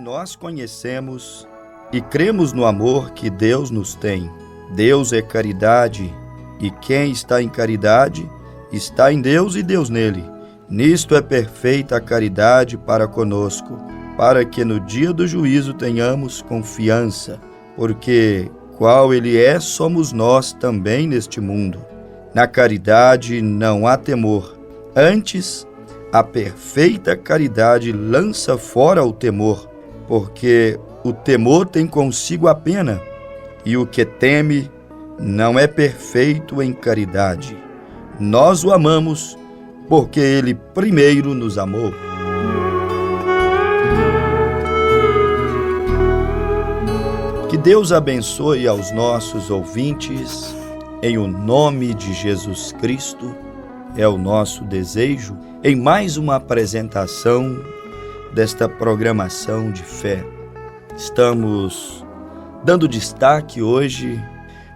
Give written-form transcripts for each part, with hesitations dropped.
nós conhecemos e cremos no amor que Deus nos tem. Deus é caridade, e quem está em caridade está em Deus e Deus nele. Nisto é perfeita a caridade para conosco, para que no dia do juízo tenhamos confiança, porque qual Ele é, somos nós também neste mundo. Na caridade não há temor, antes a perfeita caridade lança fora o temor, porque o temor tem consigo a pena, e o que teme não é perfeito em caridade. Nós o amamos porque Ele primeiro nos amou. Que Deus abençoe aos nossos ouvintes, em o nome de Jesus Cristo, é o nosso desejo, em mais uma apresentação desta programação de fé. Estamos dando destaque hoje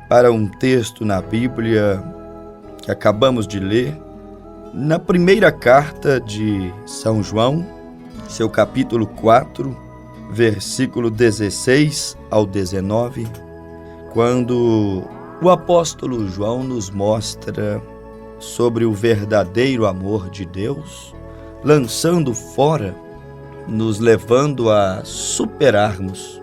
para um texto na Bíblia que acabamos de ler, na primeira carta de São João, seu capítulo 4, versículo 16 ao 19, quando o apóstolo João nos mostra sobre o verdadeiro amor de Deus, lançando fora, nos levando a superarmos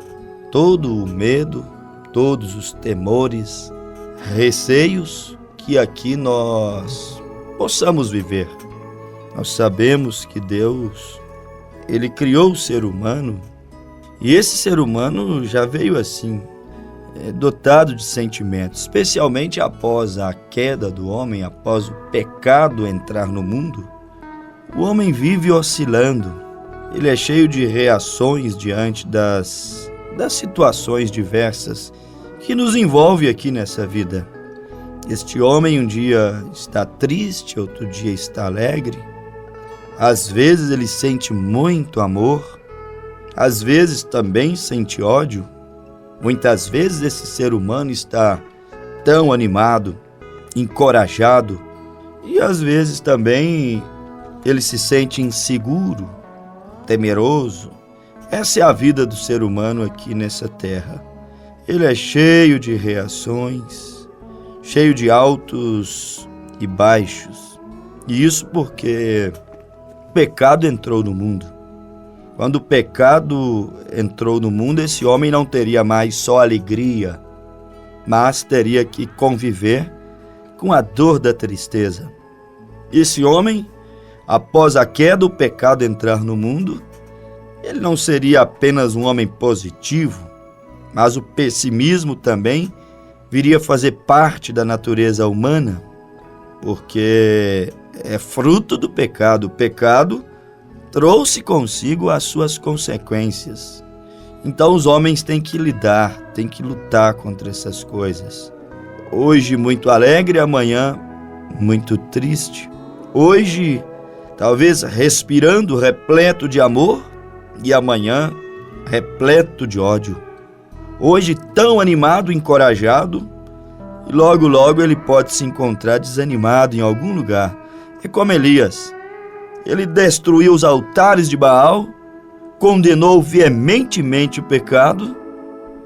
todo o medo, todos os temores, receios que aqui nós possamos viver. Nós sabemos que Deus, Ele criou o ser humano, e esse ser humano já veio assim, dotado de sentimentos, especialmente após a queda do homem, após o pecado entrar no mundo. O homem vive oscilando, ele é cheio de reações diante das situações diversas que nos envolvem aqui nessa vida. Este homem um dia está triste, outro dia está alegre. Às vezes ele sente muito amor, às vezes também sente ódio. Muitas vezes esse ser humano está tão animado, encorajado, e às vezes também ele se sente inseguro, temeroso. Essa é a vida do ser humano aqui nessa terra. Ele é cheio de reações, cheio de altos e baixos. E isso porque o pecado entrou no mundo. Quando o pecado entrou no mundo, esse homem não teria mais só alegria, mas teria que conviver com a dor da tristeza. Esse homem, após a queda, o pecado entrar no mundo, ele não seria apenas um homem positivo, mas o pessimismo também viria fazer parte da natureza humana, porque é fruto do pecado. O pecado trouxe consigo as suas consequências. Então os homens têm que lidar, têm que lutar contra essas coisas. Hoje muito alegre, amanhã muito triste. Hoje talvez respirando, repleto de amor, e amanhã repleto de ódio. Hoje tão animado, encorajado, e logo logo ele pode se encontrar desanimado em algum lugar. É como Elias. Ele destruiu os altares de Baal, condenou veementemente o pecado,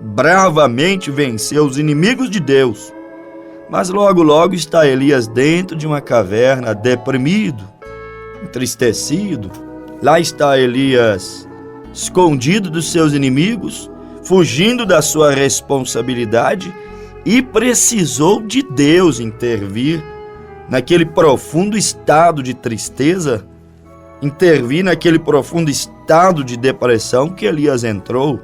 bravamente venceu os inimigos de Deus. Mas logo logo está Elias dentro de uma caverna, deprimido, entristecido. Lá está Elias escondido dos seus inimigos, fugindo da sua responsabilidade, e precisou de Deus intervir naquele profundo estado de tristeza, intervir naquele profundo estado de depressão que Elias entrou.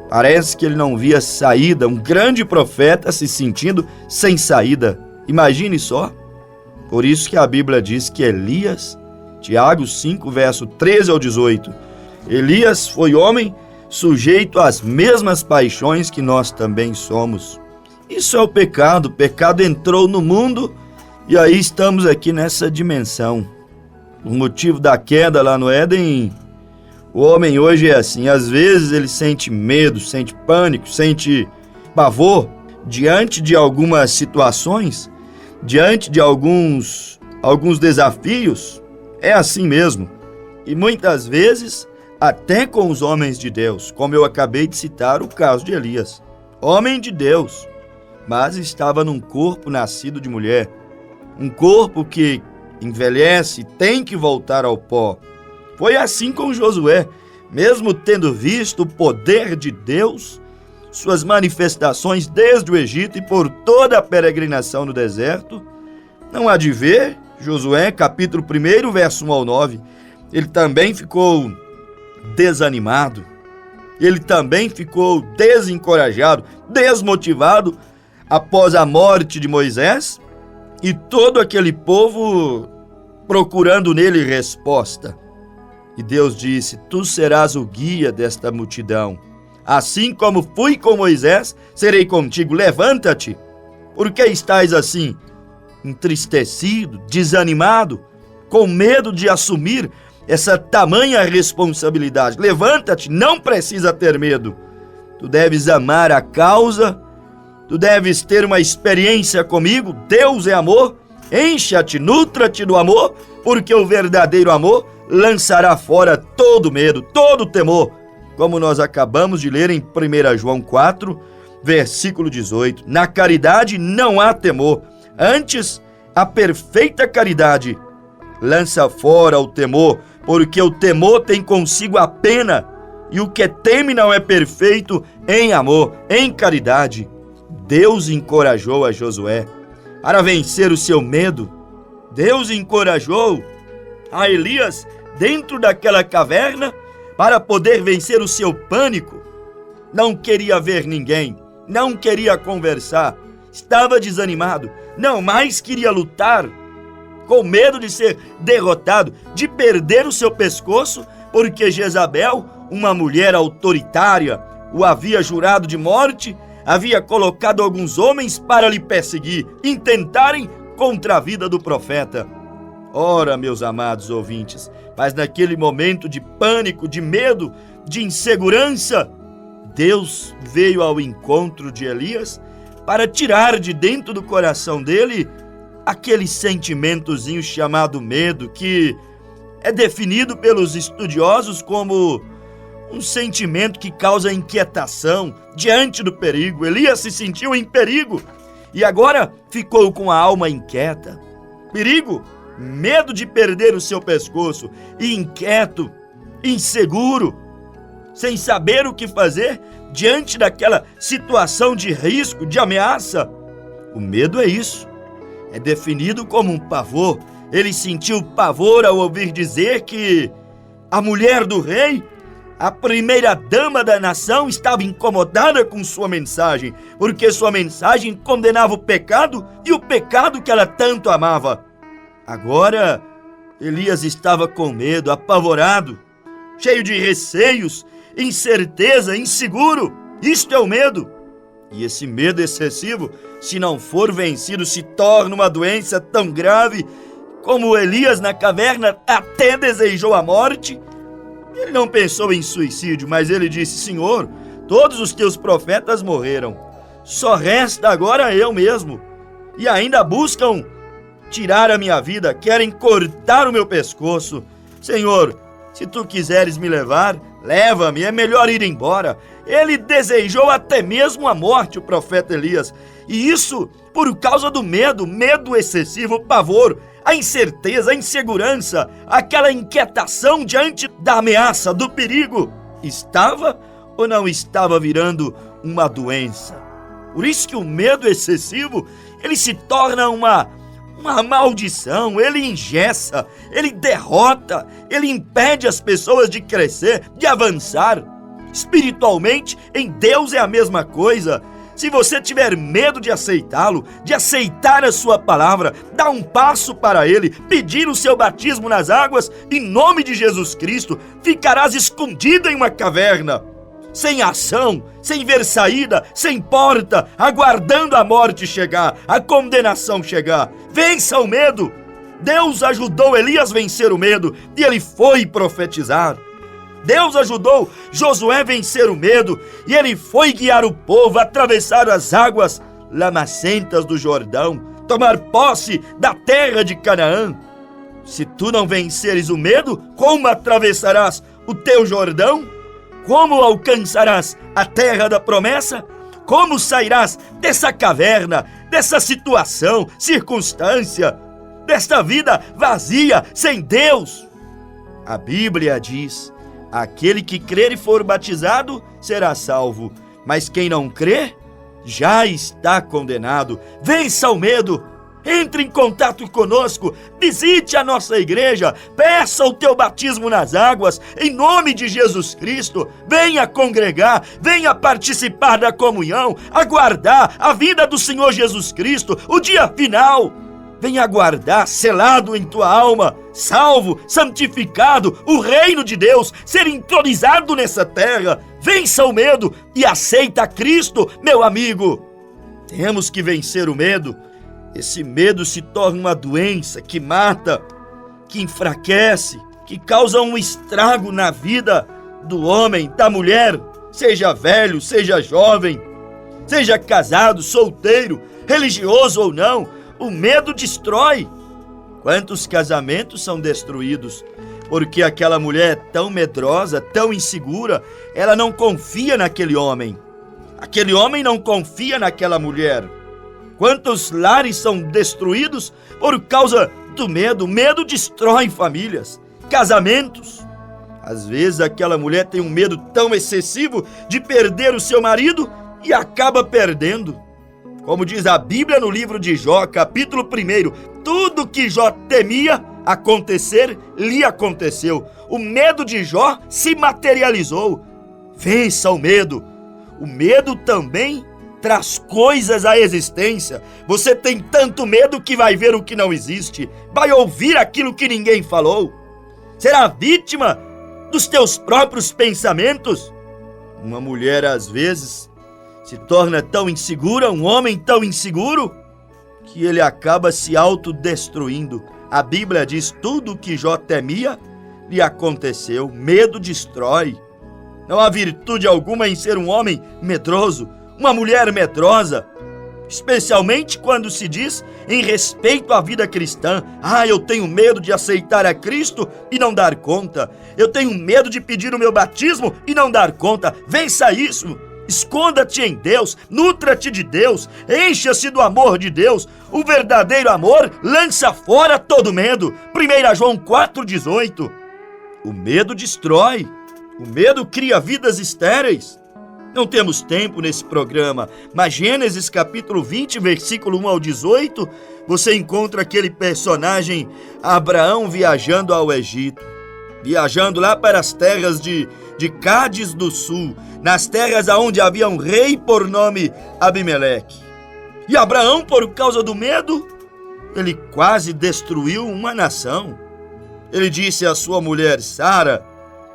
Parece que ele não via saída, um grande profeta se sentindo sem saída. Imagine só. Por isso que a Bíblia diz que Elias, Tiago 5, verso 13 ao 18, Elias foi homem sujeito às mesmas paixões que nós também somos. Isso é o pecado entrou no mundo e aí estamos aqui nessa dimensão. O motivo da queda lá no Éden, o homem hoje é assim, às vezes ele sente medo, sente pânico, sente pavor diante de algumas situações, diante de alguns desafios. É assim mesmo. E muitas vezes até com os homens de Deus, como eu acabei de citar o caso de Elias. Homem de Deus, mas estava num corpo nascido de mulher, um corpo que envelhece e tem que voltar ao pó. Foi assim com Josué, mesmo tendo visto o poder de Deus, suas manifestações desde o Egito e por toda a peregrinação no deserto. Não há de ver, Josué, capítulo 1, verso 1 ao 9, ele também ficou desanimado, ele também ficou desencorajado, desmotivado após a morte de Moisés e todo aquele povo procurando nele resposta. E Deus disse: tu serás o guia desta multidão. Assim como fui com Moisés, serei contigo. Levanta-te. Por que estás assim, entristecido, desanimado, com medo de assumir essa tamanha responsabilidade? Levanta-te, não precisa ter medo. Tu deves amar a causa, tu deves ter uma experiência comigo. Deus é amor. Encha-te, nutra-te do amor, porque o verdadeiro amor lançará fora todo medo, todo temor, como nós acabamos de ler em 1 João 4, versículo 18. Na caridade não há temor, antes a perfeita caridade lança fora o temor, porque o temor tem consigo a pena, e o que teme não é perfeito em amor, em caridade. Deus encorajou a Josué para vencer o seu medo. Deus encorajou a Elias dentro daquela caverna para poder vencer o seu pânico. Não queria ver ninguém, não queria conversar, estava desanimado, não mais queria lutar, com medo de ser derrotado, de perder o seu pescoço, porque Jezabel, uma mulher autoritária, o havia jurado de morte, havia colocado alguns homens para lhe perseguir, intentarem contra a vida do profeta. Ora, meus amados ouvintes, mas naquele momento de pânico, de medo, de insegurança, Deus veio ao encontro de Elias para tirar de dentro do coração dele aquele sentimentozinho chamado medo, que é definido pelos estudiosos como um sentimento que causa inquietação diante do perigo. Elias se sentiu em perigo e agora ficou com a alma inquieta. Perigo, medo de perder o seu pescoço, e inquieto, inseguro, sem saber o que fazer diante daquela situação de risco, de ameaça. O medo é isso, é definido como um pavor. Ele sentiu pavor ao ouvir dizer que a mulher do rei, a primeira dama da nação, estava incomodada com sua mensagem, porque sua mensagem condenava o pecado e o pecado que ela tanto amava. Agora, Elias estava com medo, apavorado, cheio de receios, incerteza, inseguro. Isto é o medo. E esse medo excessivo, se não for vencido, se torna uma doença tão grave como Elias na caverna até desejou a morte. Ele não pensou em suicídio, mas ele disse: Senhor, todos os teus profetas morreram, só resta agora eu mesmo, e ainda buscam tirar a minha vida, querem cortar o meu pescoço. Senhor, se tu quiseres me levar, leva-me, é melhor ir embora. Ele desejou até mesmo a morte, o profeta Elias, e isso por causa do medo, medo excessivo, o pavor, a incerteza, a insegurança, aquela inquietação diante da ameaça, do perigo. Estava ou não estava virando uma doença? Por isso que o medo excessivo, ele se torna uma maldição, ele engessa, ele derrota, ele impede as pessoas de crescer, de avançar. Espiritualmente, em Deus é a mesma coisa. Se você tiver medo de aceitá-lo, de aceitar a sua palavra, dá um passo para ele, pedir o seu batismo nas águas, em nome de Jesus Cristo, ficarás escondido em uma caverna, sem ação, sem ver saída, sem porta, aguardando a morte chegar, a condenação chegar. Vença o medo. Deus ajudou Elias a vencer o medo e ele foi profetizar. Deus ajudou Josué a vencer o medo e ele foi guiar o povo a atravessar as águas lamacentas do Jordão, tomar posse da terra de Canaã. Se tu não venceres o medo, como atravessarás o teu Jordão? Como alcançarás a terra da promessa? Como sairás dessa caverna, dessa situação, circunstância, desta vida vazia, sem Deus? A Bíblia diz: aquele que crer e for batizado será salvo, mas quem não crê já está condenado. Vença o medo, entre em contato conosco, visite a nossa igreja, peça o teu batismo nas águas, em nome de Jesus Cristo. Venha congregar, venha participar da comunhão, aguardar a vinda do Senhor Jesus Cristo, o dia final. Venha aguardar, selado em tua alma, salvo, santificado, o reino de Deus ser entronizado nessa terra. Vença o medo e aceita Cristo, meu amigo. Temos que vencer o medo. Esse medo se torna uma doença que mata, que enfraquece, que causa um estrago na vida do homem, da mulher, seja velho, seja jovem, seja casado, solteiro, religioso ou não. O medo destrói. Quantos casamentos são destruídos porque aquela mulher tão medrosa, tão insegura, ela não confia naquele homem. Aquele homem não confia naquela mulher. Quantos lares são destruídos por causa do medo? O medo destrói famílias, casamentos. Às vezes aquela mulher tem um medo tão excessivo de perder o seu marido e acaba perdendo. Como diz a Bíblia no livro de Jó, capítulo 1, tudo que Jó temia acontecer, lhe aconteceu. O medo de Jó se materializou. Vença o medo. O medo também traz coisas à existência. Você tem tanto medo que vai ver o que não existe, vai ouvir aquilo que ninguém falou, será vítima dos teus próprios pensamentos. Uma mulher às vezes se torna tão insegura, um homem tão inseguro, que ele acaba se autodestruindo. A Bíblia diz: tudo o que Jó temia lhe aconteceu. Medo destrói. Não há virtude alguma em ser um homem medroso, uma mulher medrosa, especialmente quando se diz em respeito à vida cristã. Eu tenho medo de aceitar a Cristo e não dar conta. Eu tenho medo de pedir o meu batismo e não dar conta. Vença isso. Esconda-te em Deus, nutra-te de Deus, encha-se do amor de Deus. O verdadeiro amor lança fora todo medo. 1 João 4,18. O medo destrói. O medo cria vidas estéreis. Não temos tempo nesse programa, mas Gênesis capítulo 20, versículo 1 ao 18, você encontra aquele personagem Abraão viajando ao Egito, viajando lá para as terras de Cádiz do Sul, nas terras onde havia um rei por nome Abimeleque. E Abraão, por causa do medo, ele quase destruiu uma nação. Ele disse à sua mulher Sara: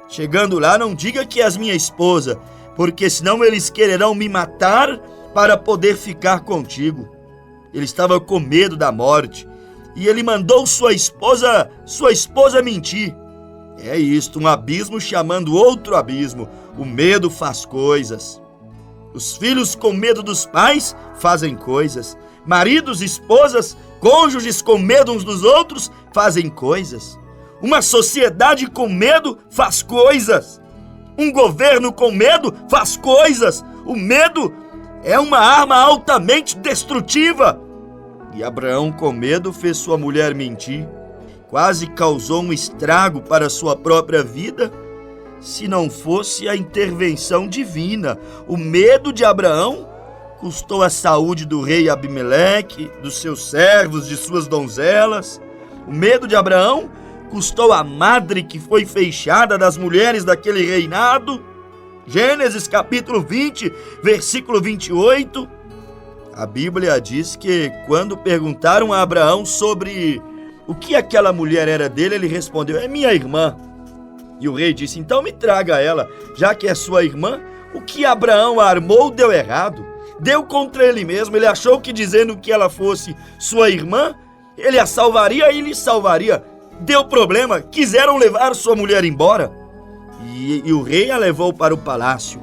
chegando lá, não diga que és minha esposa, porque senão eles quererão me matar para poder ficar contigo. Ele estava com medo da morte e ele mandou sua esposa mentir. É isto, um abismo chamando outro abismo. O medo faz coisas. Os filhos com medo dos pais fazem coisas. Maridos, esposas, cônjuges com medo uns dos outros fazem coisas. Uma sociedade com medo faz coisas. Um governo com medo faz coisas. O medo é uma arma altamente destrutiva. E Abraão, com medo, fez sua mulher mentir. Quase causou um estrago para sua própria vida, se não fosse a intervenção divina. O medo de Abraão custou a saúde do rei Abimeleque, dos seus servos, de suas donzelas. O medo de Abraão custou a madre que foi fechada das mulheres daquele reinado. Gênesis capítulo 20, versículo 28. A Bíblia diz que quando perguntaram a Abraão sobre o que aquela mulher era dele, ele respondeu: é minha irmã. E o rei disse: então me traga ela, já que é sua irmã. O que Abraão armou deu errado, deu contra ele mesmo. Ele achou que dizendo que ela fosse sua irmã, ele a salvaria e lhe salvaria. Deu problema, quiseram levar sua mulher embora. E o rei a levou para o palácio.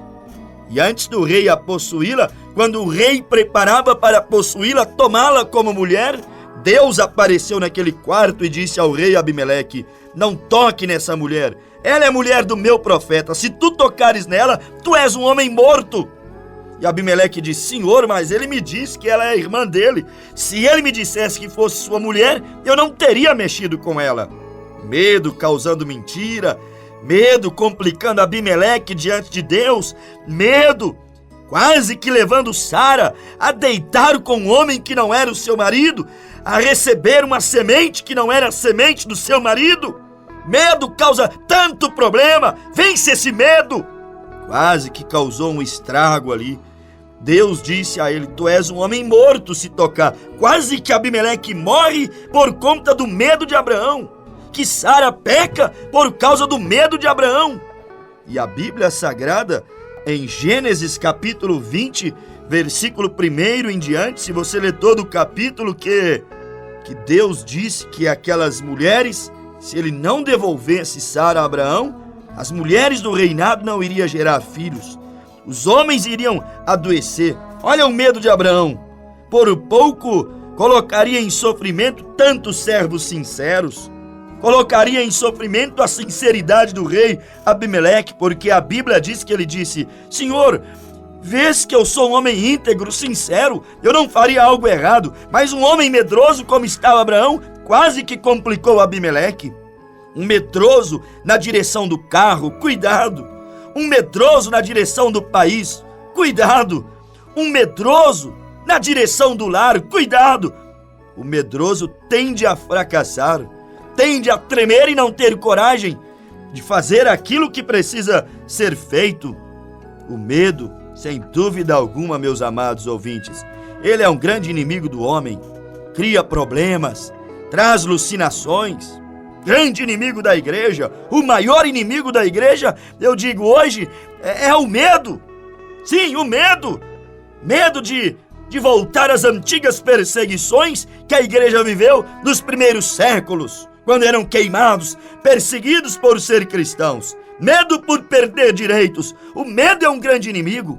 E antes do rei a possuí-la, quando o rei preparava para possuí-la, tomá-la como mulher, Deus apareceu naquele quarto e disse ao rei Abimeleque: não toque nessa mulher, ela é mulher do meu profeta, se tu tocares nela, tu és um homem morto. E Abimeleque disse: Senhor, mas ele me disse que ela é irmã dele. Se ele me dissesse que fosse sua mulher, eu não teria mexido com ela. Medo causando mentira, medo complicando Abimeleque diante de Deus, medo quase que levando Sara a deitar com um homem que não era o seu marido, a receber uma semente que não era a semente do seu marido. Medo causa tanto problema, vence esse medo. Quase que causou um estrago ali. Deus disse a ele: tu és um homem morto se tocar. Quase que Abimeleque morre por conta do medo de Abraão. Que Sara peca por causa do medo de Abraão. E a Bíblia Sagrada, em Gênesis capítulo 20, versículo 1 em diante, se você ler todo o capítulo, que Deus disse que aquelas mulheres, se ele não devolvesse Sara a Abraão, as mulheres do reinado não iriam gerar filhos. Os homens iriam adoecer. Olha o medo de Abraão. Por pouco colocaria em sofrimento tantos servos sinceros. Colocaria em sofrimento a sinceridade do rei Abimeleque, porque a Bíblia diz que ele disse: Senhor, vês que eu sou um homem íntegro, sincero, eu não faria algo errado. Mas um homem medroso como estava Abraão, quase que complicou Abimeleque. Um medroso na direção do carro, cuidado. Um medroso na direção do país, cuidado. Um medroso na direção do lar, cuidado. O medroso tende a fracassar, tende a tremer e não ter coragem de fazer aquilo que precisa ser feito. O medo, sem dúvida alguma, meus amados ouvintes, ele é um grande inimigo do homem. Cria problemas, traz alucinações. Grande inimigo da igreja, o maior inimigo da igreja, eu digo hoje, é o medo. Sim, o medo. Medo de voltar às antigas perseguições que a igreja viveu nos primeiros séculos, quando eram queimados, perseguidos por ser cristãos. Medo por perder direitos. O medo é um grande inimigo.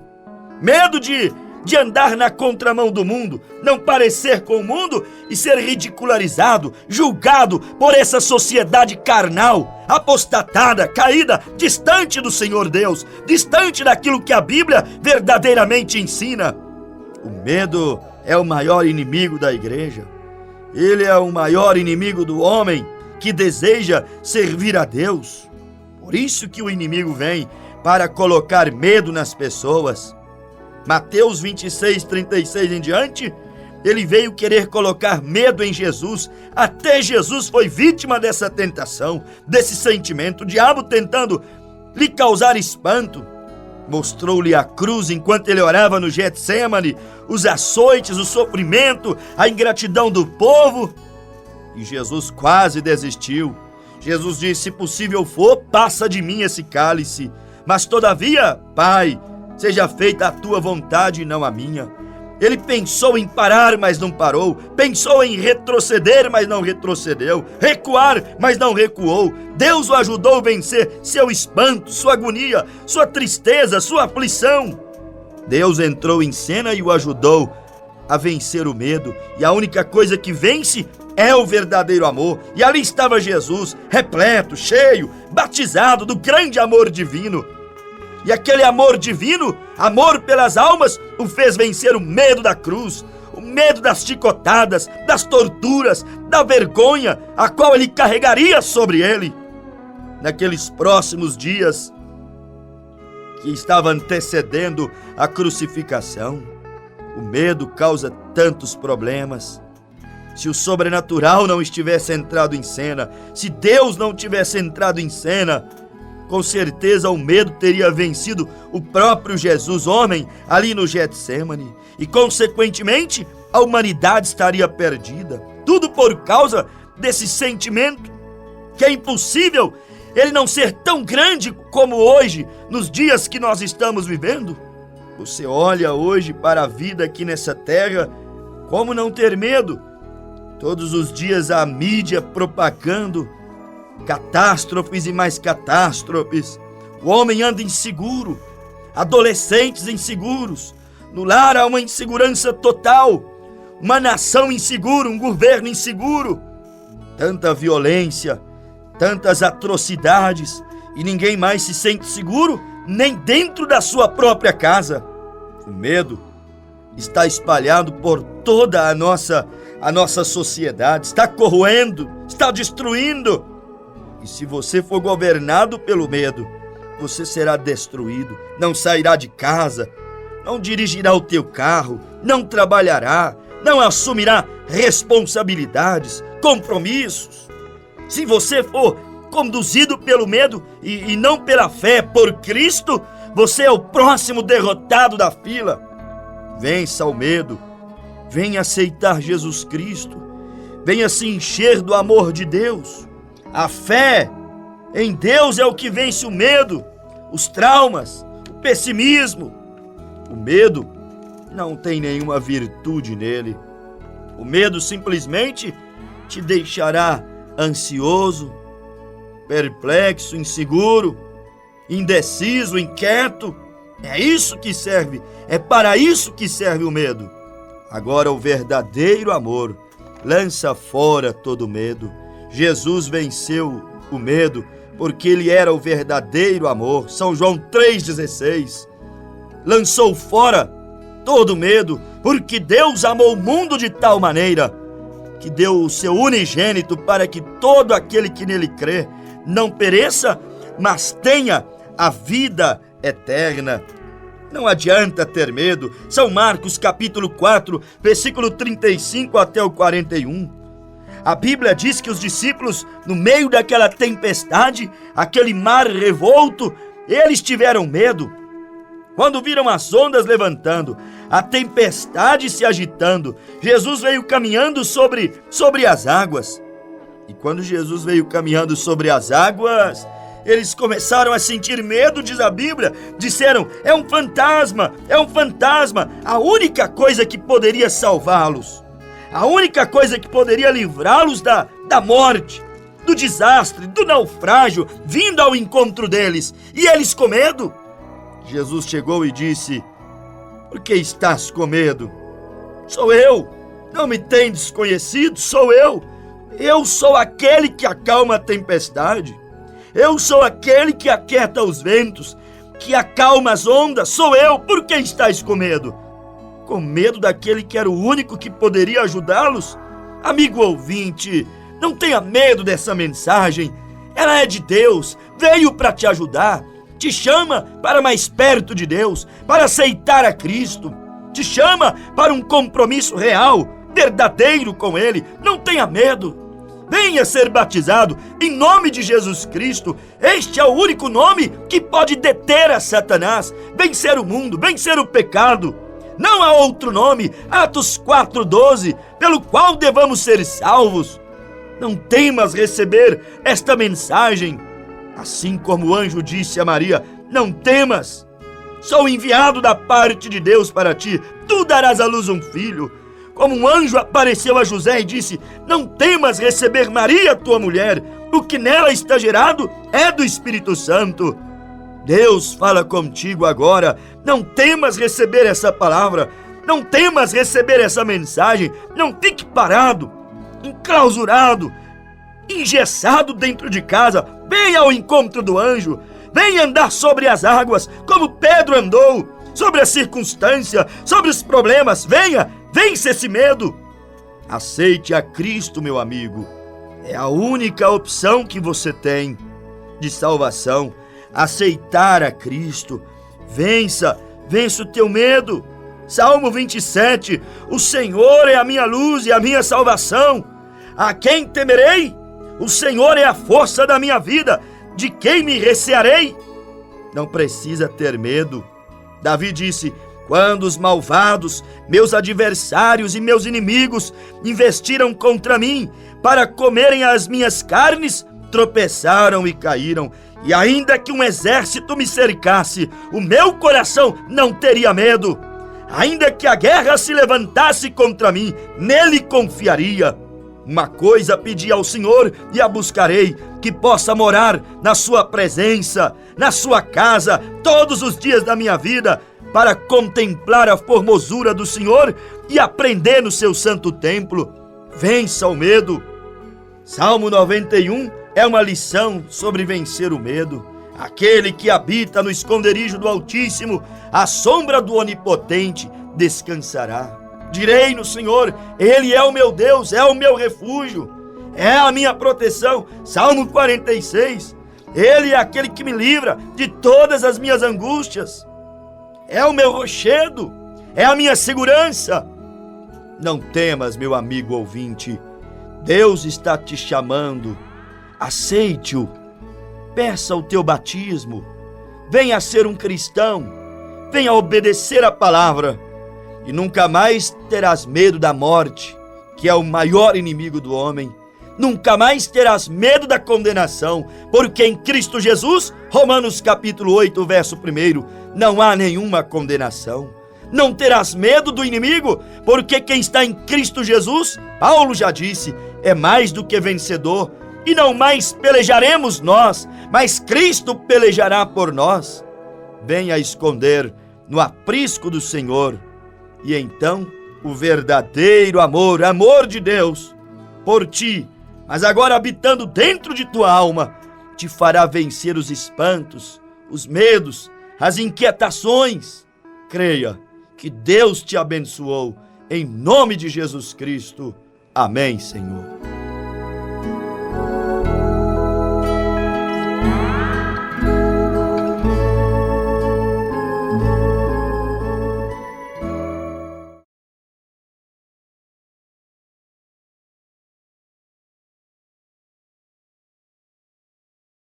Medo de andar na contramão do mundo, não parecer com o mundo e ser ridicularizado, julgado por essa sociedade carnal, apostatada, caída, distante do Senhor Deus, distante daquilo que a Bíblia verdadeiramente ensina. O medo é o maior inimigo da igreja. Ele é o maior inimigo do homem que deseja servir a Deus. Por isso que o inimigo vem para colocar medo nas pessoas. Mateus 26, 36 em diante, ele veio querer colocar medo em Jesus. Até Jesus foi vítima dessa tentação, desse sentimento. O diabo tentando lhe causar espanto. Mostrou-lhe a cruz enquanto ele orava no Getsêmani, os açoites, o sofrimento, a ingratidão do povo. E Jesus quase desistiu. Jesus disse: se possível for, passa de mim esse cálice. Mas todavia, Pai, seja feita a tua vontade e não a minha. Ele pensou em parar, mas não parou. Pensou em retroceder, mas não retrocedeu. Recuar, mas não recuou. Deus o ajudou a vencer seu espanto, sua agonia, sua tristeza, sua aflição. Deus entrou em cena e o ajudou a vencer o medo. E a única coisa que vence é o verdadeiro amor. E ali estava Jesus, repleto, cheio, batizado do grande amor divino. E aquele amor divino, amor pelas almas, o fez vencer o medo da cruz, o medo das chicotadas, das torturas, da vergonha, a qual ele carregaria sobre ele. Naqueles próximos dias que estava antecedendo a crucificação, o medo causa tantos problemas. Se o sobrenatural não estivesse entrado em cena, se Deus não tivesse entrado em cena, com certeza o medo teria vencido o próprio Jesus, homem, ali no Getsêmani. E, consequentemente, a humanidade estaria perdida. Tudo por causa desse sentimento, que é impossível ele não ser tão grande como hoje, nos dias que nós estamos vivendo. Você olha hoje para a vida aqui nessa terra, como não ter medo? Todos os dias a mídia propagando catástrofes e mais catástrofes. O homem anda inseguro, adolescentes inseguros. No lar há uma insegurança total. uma nação insegura, um governo inseguro, tanta violência, tantas atrocidades, e ninguém mais se sente seguro nem dentro da sua própria casa. O medo está espalhado por toda a nossa sociedade, está corroendo, está destruindo. E se você for governado pelo medo, você será destruído, não sairá de casa, não dirigirá o teu carro, não trabalhará, não assumirá responsabilidades, compromissos. Se você for conduzido pelo medo e não pela fé por Cristo, você é o próximo derrotado da fila. Vença o medo, venha aceitar Jesus Cristo, venha se encher do amor de Deus. A fé em Deus é o que vence o medo, os traumas, o pessimismo. O medo não tem nenhuma virtude nele. O medo simplesmente te deixará ansioso, perplexo, inseguro, indeciso, inquieto. É isso que serve, é para isso que serve o medo. Agora o verdadeiro amor lança fora todo medo. Jesus venceu o medo porque ele era o verdadeiro amor. São João 3,16. Lançou fora todo medo, porque Deus amou o mundo de tal maneira que deu o seu unigênito para que todo aquele que nele crê não pereça, mas tenha a vida eterna. Não adianta ter medo. São Marcos capítulo 4, versículo 35 até o 41. A Bíblia diz que os discípulos, no meio daquela tempestade, aquele mar revolto, eles tiveram medo. Quando viram as ondas levantando, a tempestade se agitando, Jesus veio caminhando sobre as águas. E quando Jesus veio caminhando sobre as águas, eles começaram a sentir medo, diz a Bíblia. Disseram, é um fantasma, é um fantasma. A única coisa que poderia salvá-los, a única coisa que poderia livrá-los da morte, do desastre, do naufrágio, vindo ao encontro deles. E eles com medo. Jesus chegou e disse, por que estás com medo? Sou eu, não me tendes conhecido? Sou eu. Eu sou aquele que acalma a tempestade. Eu sou aquele que aquieta os ventos, que acalma as ondas. Sou eu. Por que estáis com medo? Com medo daquele que era o único que poderia ajudá-los? Amigo ouvinte, não tenha medo dessa mensagem. Ela é de Deus, veio para te ajudar. Te chama para mais perto de Deus, para aceitar a Cristo. Te chama para um compromisso real, verdadeiro com Ele. Não tenha medo. Venha ser batizado em nome de Jesus Cristo. Este é o único nome que pode deter a Satanás, vencer o mundo, vencer o pecado. Não há outro nome, Atos 4,12, pelo qual devamos ser salvos. Não temas receber esta mensagem. Assim como o anjo disse a Maria, não temas, sou enviado da parte de Deus para ti, tu darás à luz um filho. Como um anjo apareceu a José e disse, não temas receber Maria, tua mulher, o que nela está gerado é do Espírito Santo. Deus fala contigo agora, não temas receber essa palavra, não temas receber essa mensagem, não fique parado, enclausurado, engessado dentro de casa. Venha ao encontro do anjo, venha andar sobre as águas, como Pedro andou, sobre a circunstância, sobre os problemas. Venha, vence esse medo. Aceite a Cristo, meu amigo. É a única opção que você tem de salvação. Aceitar a Cristo. Vença o teu medo. Salmo 27, o Senhor é a minha luz e a minha salvação. A quem temerei? O Senhor é a força da minha vida. De quem me recearei? Não precisa ter medo. Davi disse, quando os malvados, meus adversários e meus inimigos, investiram contra mim para comerem as minhas carnes, tropeçaram e caíram. E ainda que um exército me cercasse, o meu coração não teria medo. Ainda que a guerra se levantasse contra mim, nele confiaria. Uma coisa pedi ao Senhor e a buscarei, que possa morar na sua presença, na sua casa, todos os dias da minha vida, para contemplar a formosura do Senhor e aprender no seu santo templo. Vença o medo. Salmo 91 é uma lição sobre vencer o medo. Aquele que habita no esconderijo do Altíssimo, à sombra do Onipotente, descansará. Direi no Senhor, Ele é o meu Deus, é o meu refúgio, é a minha proteção. Salmo 46. Ele é aquele que me livra de todas as minhas angústias. É o meu rochedo, é a minha segurança. Não temas, meu amigo ouvinte. Deus está te chamando. Aceite-o. Peça o teu batismo. Venha ser um cristão. Venha obedecer a palavra. E nunca mais terás medo da morte, que é o maior inimigo do homem. Nunca mais terás medo da condenação, porque em Cristo Jesus, Romanos capítulo 8, verso 1, não há nenhuma condenação. Não terás medo do inimigo, porque quem está em Cristo Jesus, Paulo já disse, é mais do que vencedor. E não mais pelejaremos nós, mas Cristo pelejará por nós. Venha esconder no aprisco do Senhor, e então o verdadeiro amor, amor de Deus por ti, mas agora habitando dentro de tua alma, te fará vencer os espantos, os medos, as inquietações. Creia que Deus te abençoou, em nome de Jesus Cristo. Amém, Senhor.